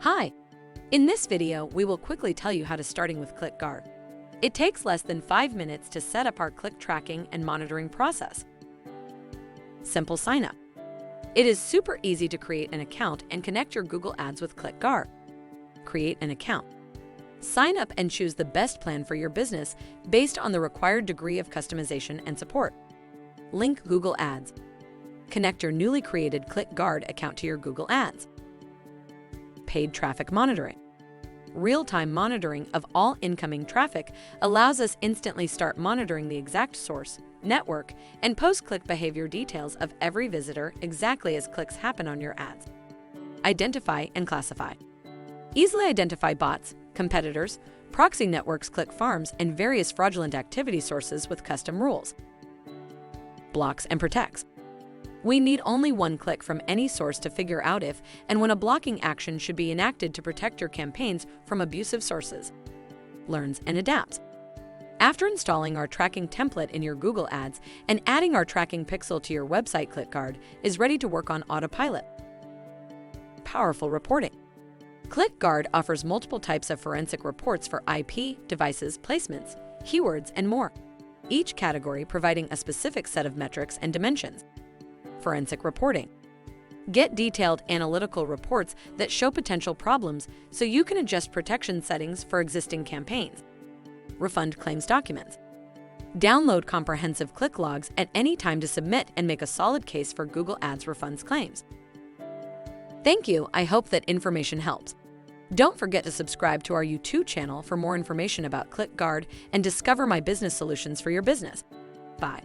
Hi! In this video, we will quickly tell you how to starting with ClickGUARD. It takes less than 5 minutes to set up our click tracking and monitoring process. Simple sign up. It is super easy to create an account and connect your Google Ads with ClickGUARD. Create an account. Sign up and choose the best plan for your business based on the required degree of customization and support. Link Google Ads. Connect your newly created ClickGUARD account to your Google Ads. Paid traffic monitoring. Real-time monitoring of all incoming traffic allows us instantly start monitoring the exact source, network, and post-click behavior details of every visitor exactly as clicks happen on your ads. Identify and classify. Easily identify bots, competitors, proxy networks, click farms, and various fraudulent activity sources with custom rules. Blocks and protects. We need only one click from any source to figure out if and when a blocking action should be enacted to protect your campaigns from abusive sources. Learns and adapts. After installing our tracking template in your Google Ads and adding our tracking pixel to your website, ClickGUARD is ready to work on autopilot. Powerful reporting. ClickGUARD offers multiple types of forensic reports for IP, devices, placements, keywords, and more, each category providing a specific set of metrics and dimensions. Forensic reporting. Get detailed analytical reports that show potential problems so you can adjust protection settings for existing campaigns. Refund claims documents. Download comprehensive click logs at any time to submit and make a solid case for Google Ads refunds claims. Thank you. I hope that information helps. Don't forget to subscribe to our YouTube channel for more information about ClickGUARD and discover my business solutions for your business. Bye.